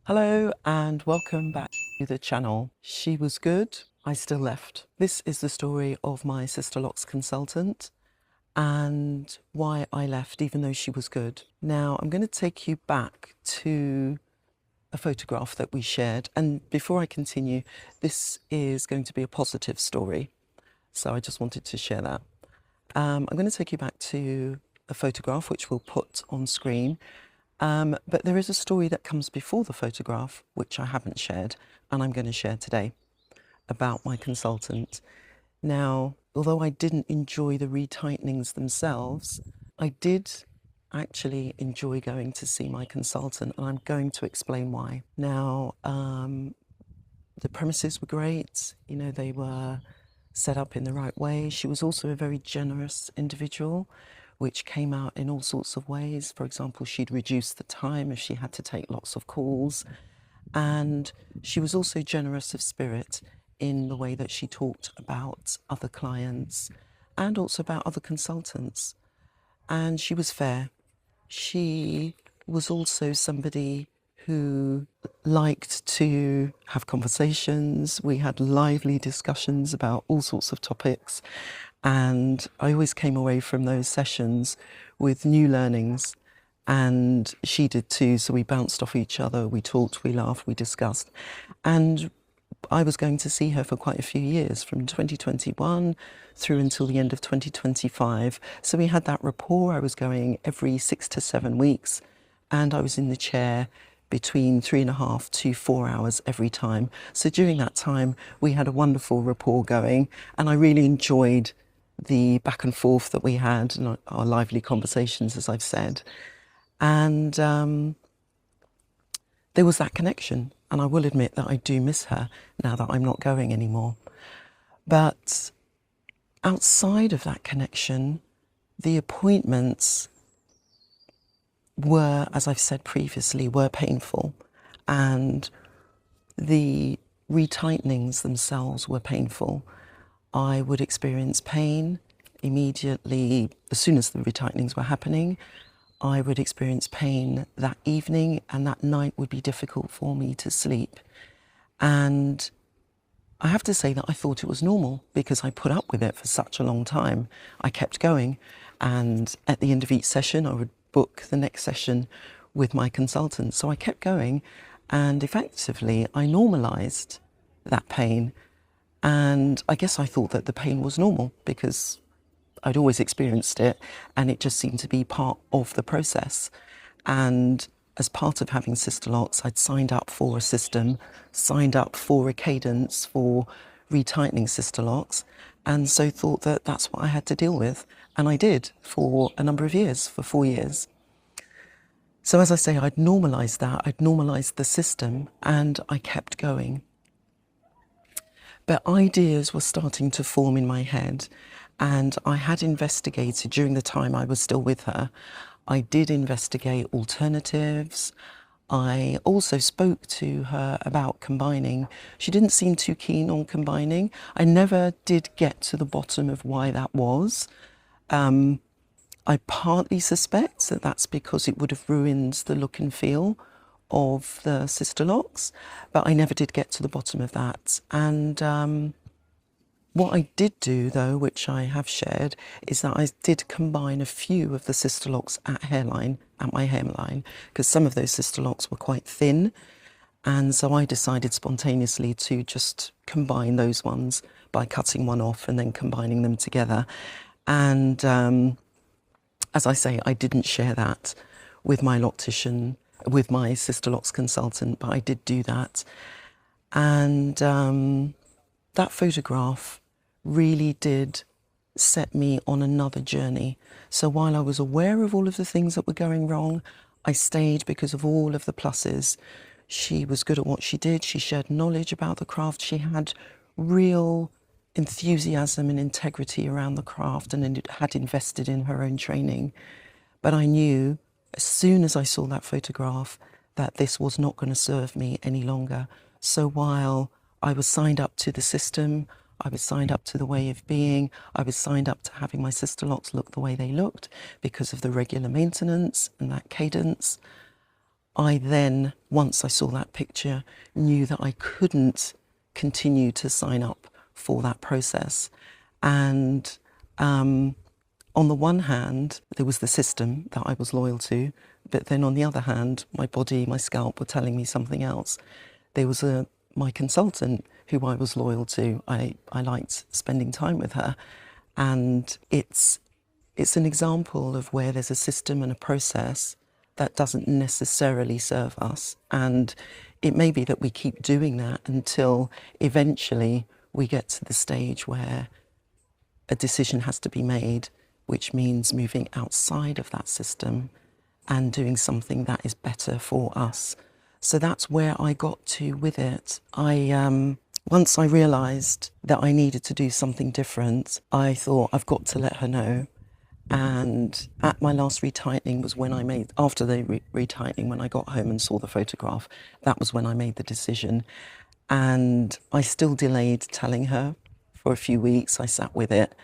Hello and welcome back to the channel. She was good, I still left. This is the story of my Sisterlocks consultant and why I left even though she was good. Now I'm going to take you back to a photograph that we shared, and before I continue, this is going to be a positive story, so I just wanted to share that. I'm going to take you back to a photograph which we'll put on screen. But there is a story that comes before the photograph, which I haven't shared, and I'm going to share today about my consultant. Now, although I didn't enjoy the retightenings themselves, I did actually enjoy going to see my consultant, and I'm going to explain why. Now, the premises were great. You know, they were set up in the right way. She was also a very generous individual, which came out in all sorts of ways. For example, she'd reduce the time if she had to take lots of calls. And she was also generous of spirit in the way that she talked about other clients and also about other consultants. And she was fair. She was also somebody who liked to have conversations. We had lively discussions about all sorts of topics. And I always came away from those sessions with new learnings, and she did too. So we bounced off each other, we talked, we laughed, we discussed. And I was going to see her for quite a few years, from 2021 through until the end of 2025. So we had that rapport. I was going every 6 to 7 weeks, and I was in the chair between 3.5 to 4 hours every time. So during that time, we had a wonderful rapport going, and I really enjoyed the back and forth that we had and our lively conversations, as I've said. And there was that connection, and I will admit that I do miss her now that I'm not going anymore. But outside of that connection, the appointments were, as I've said previously, were painful, and the retightenings themselves were painful. I would experience pain immediately as soon as the retightenings were happening. I would experience pain that evening, and that night would be difficult for me to sleep. And I have to say that I thought it was normal because I put up with it for such a long time. I kept going, and at the end of each session I would book the next session with my consultant. So I kept going, and effectively I normalized that pain. And I guess I thought that the pain was normal because I'd always experienced it, and it just seemed to be part of the process. And as part of having Sisterlocks, I'd signed up for a system, signed up for a cadence for retightening Sisterlocks, and so thought that that's what I had to deal with. And I did for a number of years, for 4 years. So as I say, I'd normalised that, I'd normalised the system, and I kept going. But ideas were starting to form in my head, and I had investigated during the time I was still with her. I did investigate alternatives. I also spoke to her about combining. She didn't seem too keen on combining. I never did get to the bottom of why that was. I partly suspect that that's because it would have ruined the look and feel of the Sisterlocks, but I never did get to the bottom of that. And what I did do, though, which I have shared, is that I did combine a few of the Sisterlocks at my hairline, because some of those Sisterlocks were quite thin, and so I decided spontaneously to just combine those ones by cutting one off and then combining them together. And as I say, I didn't share that with my loctician, with my Sisterlocks consultant, but I did do that. And that photograph really did set me on another journey. So while I was aware of all of the things that were going wrong, I stayed because of all of the pluses. She was good at what she did. She shared knowledge about the craft. She had real enthusiasm and integrity around the craft, and had invested in her own training. But I knew as soon as I saw that photograph that this was not going to serve me any longer. So while I was signed up to the system, I was signed up to the way of being, I was signed up to having my Sisterlocks look the way they looked because of the regular maintenance and that cadence, I then, once I saw that picture, knew that I couldn't continue to sign up for that process. And on the one hand, there was the system that I was loyal to, but then on the other hand, my body, my scalp were telling me something else. There was my consultant who I was loyal to. I liked spending time with her. And it's an example of where there's a system and a process that doesn't necessarily serve us. And it may be that we keep doing that until eventually we get to the stage where a decision has to be made, which means moving outside of that system and doing something that is better for us. So that's where I got to with it. Once I realised that I needed to do something different, I thought I've got to let her know. And at my last retightening was when I made, after the retightening, when I got home and saw the photograph, that was when I made the decision. And I still delayed telling her for a few weeks. I sat with it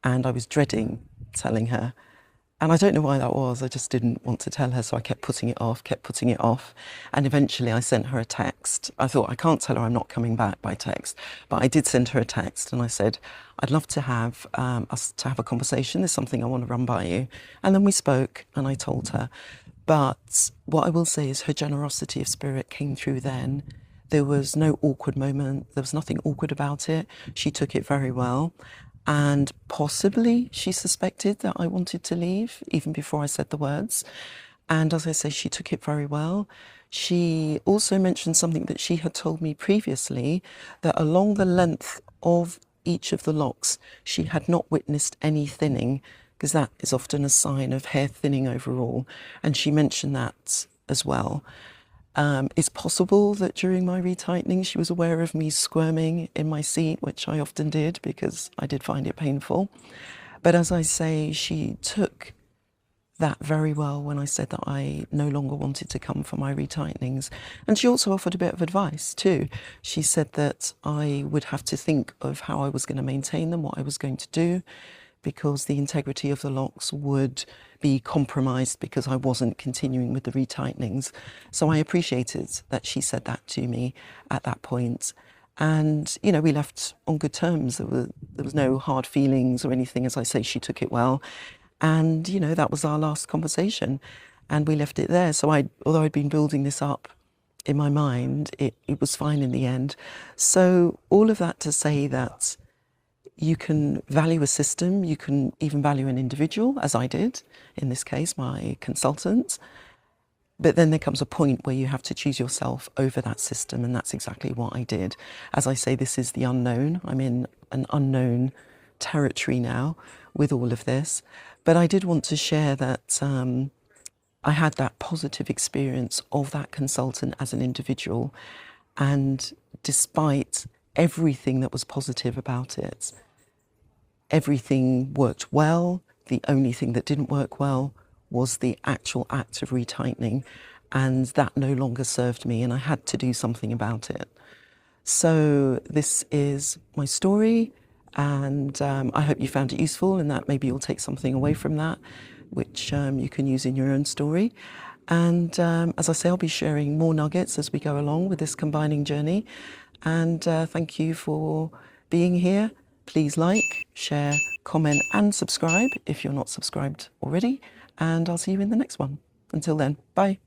and I was dreading telling her. And I don't know why that was. I just didn't want to tell her. So I kept putting it off. And eventually I sent her a text. I thought, I can't tell her I'm not coming back by text. But I did send her a text and I said, I'd love to have us to have a conversation. There's something I want to run by you. And then we spoke and I told her. But what I will say is her generosity of spirit came through then. There was no awkward moment. There was nothing awkward about it. She took it very well. And possibly she suspected that I wanted to leave even before I said the words. And as I say, she took it very well. She also mentioned something that she had told me previously, that along the length of each of the locks, she had not witnessed any thinning, because that is often a sign of hair thinning overall. And she mentioned that as well. It's possible that during my retightening she was aware of me squirming in my seat, which I often did because I did find it painful. But as I say, she took that very well when I said that I no longer wanted to come for my retightenings. And she also offered a bit of advice too. She said that I would have to think of how I was going to maintain them, what I was going to do, because the integrity of the locks would be compromised because I wasn't continuing with the retightenings. So I appreciated that she said that to me at that point. And, you know, we left on good terms. There was no hard feelings or anything. As I say, she took it well. And, you know, that was our last conversation and we left it there. So although I'd been building this up in my mind, it was fine in the end. So all of that to say that you can value a system, you can even value an individual, as I did, in this case, my consultant. But then there comes a point where you have to choose yourself over that system, and that's exactly what I did. As I say, this is the unknown. I'm in an unknown territory now with all of this. But I did want to share that I had that positive experience of that consultant as an individual. And despite everything that was positive about it, everything worked well. The only thing that didn't work well was the actual act of retightening, and that no longer served me, and I had to do something about it. So this is my story, and I hope you found it useful, and that maybe you'll take something away from that, which you can use in your own story. And as I say, I'll be sharing more nuggets as we go along with this combining journey. And thank you for being here. Please like, share, comment and subscribe if you're not subscribed already. And I'll see you in the next one. Until then, bye.